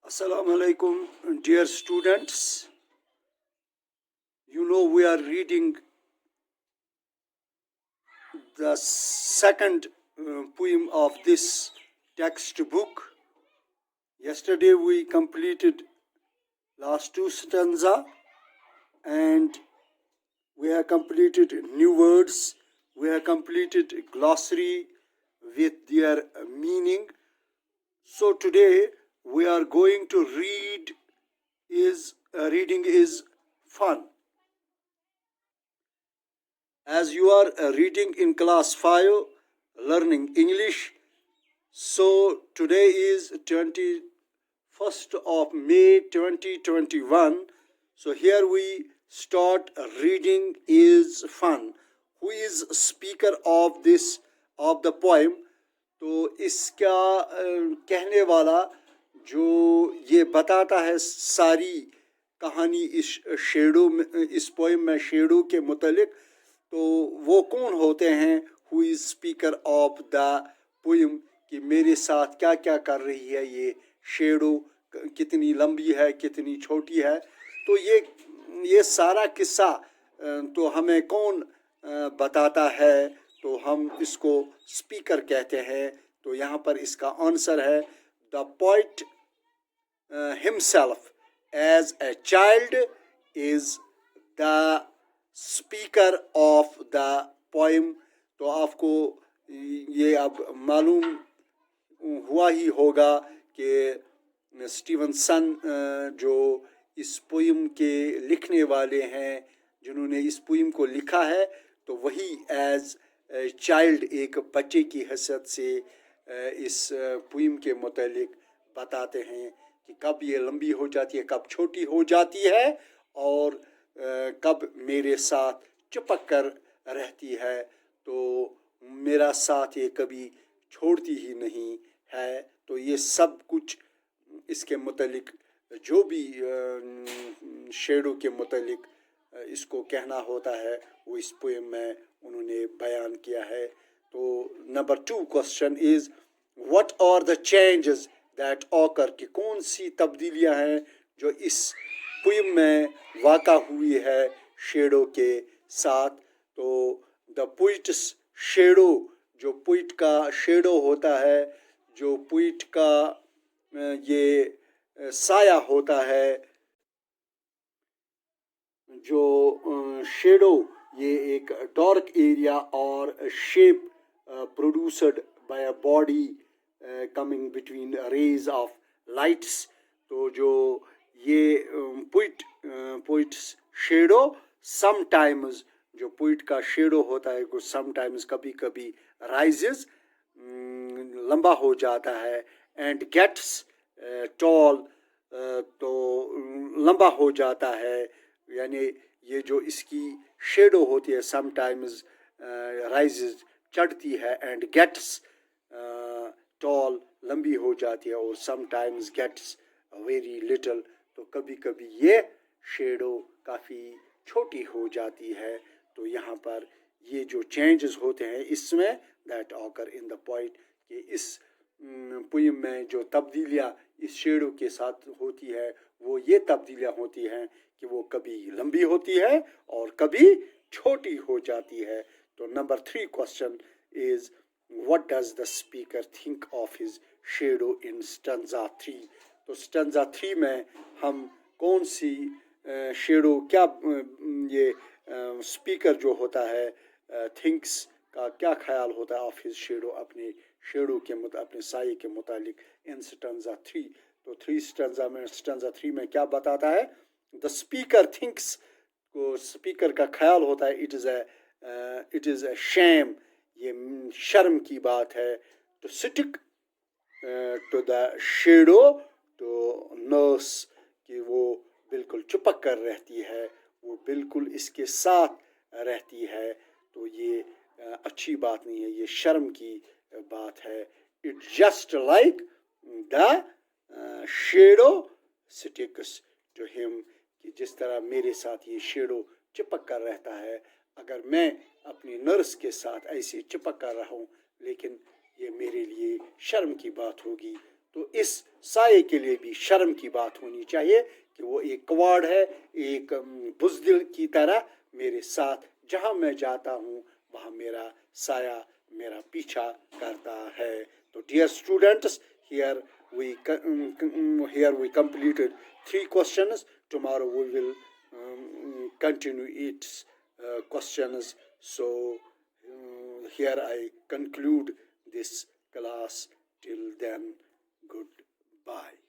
Assalamu alaikum, dear students. You know, we are reading the second poem of this textbook. Yesterday we completed last two stanza and we have completed new words. We have completed glossary with their meaning. So today we are going to read reading is fun. As you are reading in class 5 learning English, so today is 21st of May 2021. So here we start reading is fun. Who is speaker of the poem? تو اس کا کہنے والا جو یہ بتاتا ہے ساری کہانی اس پوئم میں شیڈو کے متعلق، تو وہ کون ہوتے ہیں؟ ہو از اسپیکر آف دا پوئم، کہ میرے ساتھ کیا کیا کر رہی ہے یہ شیڈو، کتنی لمبی ہے کتنی چھوٹی ہے. تو یہ سارا قصہ تو ہمیں کون بتاتا ہے؟ تو ہم اس کو اسپیکر کہتے ہیں. تو یہاں پر اس کا آنسر ہے the poet himself as a child is the speaker of the poem. تو آپ کو یہ اب معلوم ہوا ہی ہوگا کہ اسٹیونسن جو اس پوئم کے لکھنے والے ہیں، جنہوں نے اس پوئم کو لکھا ہے، تو وہی ایز چائلڈ ایک بچے کی حیثیت سے اس پوئم کے متعلق بتاتے ہیں کہ کب یہ لمبی ہو جاتی ہے، کب چھوٹی ہو جاتی ہے، اور کب میرے ساتھ چپک کر رہتی ہے. تو میرا ساتھ یہ کبھی چھوڑتی ہی نہیں ہے. تو یہ سب کچھ اس کے متعلق جو بھی شیڈو کے متعلق اس کو کہنا ہوتا ہے وہ اس پوئم میں انہوں نے بیان کیا ہے. تو number 2 question is what are the changes that occur, کہ کون سی تبدیلیاں ہیں جو اس پوئم میں واقع ہوئی ہے شیڈو کے ساتھ. تو دا پوئٹس شیڈو، جو پوئٹ کا شیڈو ہوتا ہے، جو پوئٹ کا یہ سایہ ہوتا ہے، جو شیڈو یہ ایک ڈارک ایریا اور shape produced by a body coming between raise of lights. تو جو یہ پوئٹس شیڈو سم ٹائمز، جو پوئٹ کا شیڈو ہوتا ہے وہ سم ٹائمز کبھی کبھی رائزز لمبا ہو جاتا ہے، اینڈ گیٹس ٹال، تو لمبا ہو جاتا ہے. یعنی یہ جو اس کی شیڈو ہوتی ہے سم ٹائمز رائزز چڑھتی ہے، اینڈ گیٹس ٹال لمبی ہو جاتی ہے، اور some times gets very little, تو کبھی کبھی یہ شیڈو کافی چھوٹی ہو جاتی ہے. تو یہاں پر یہ جو چینجز ہوتے ہیں اس میں دیٹ آکر ان دا پوئٹ، کہ اس پوئم میں جو تبدیلیاں اس شیڈو کے ساتھ ہوتی ہے وہ یہ تبدیلیاں ہوتی ہیں کہ وہ کبھی لمبی ہوتی ہے اور کبھی چھوٹی ہو جاتی ہے. تو number 3 question is what does the speaker think of his shadow in stanza 3. تو stanza 3 میں ہم کون سی شیڈو، کیا یہ اسپیکر جو ہوتا ہے تھنکس کا کیا خیال ہوتا ہے آف ہز شیڈو، اپنے شیڈو کے اپنے سائے کے متعلق ان stanza 3. تو 3 میں کیا بتاتا ہے؟ دا اسپیکر تھنکس، کو اسپیکر کا خیال ہوتا ہے اٹ از اے شیم، یہ شرم کی بات ہے، to stick to the shadow to nurse, کہ وہ بالکل چپک کر رہتی ہے، وہ بالکل اس کے ساتھ رہتی ہے. تو یہ اچھی بات نہیں ہے، یہ شرم کی بات ہے. It just like the shadow sticks to ہم، کہ جس طرح میرے ساتھ یہ شیڈو چپک کر رہتا ہے، اگر میں اپنی نرس کے ساتھ ایسے چپک کر رہا ہوں، لیکن یہ میرے لیے شرم کی بات ہوگی. تو اس سائے کے لیے بھی شرم کی بات ہونی چاہیے کہ وہ ایک کواڑ ہے، ایک بزدل کی طرح میرے ساتھ جہاں میں جاتا ہوں وہاں میرا سایہ میرا پیچھا کرتا ہے. تو dear students, here we completed 3 questions. Tomorrow we will continue its questions. So here I conclude this class. Till then, goodbye.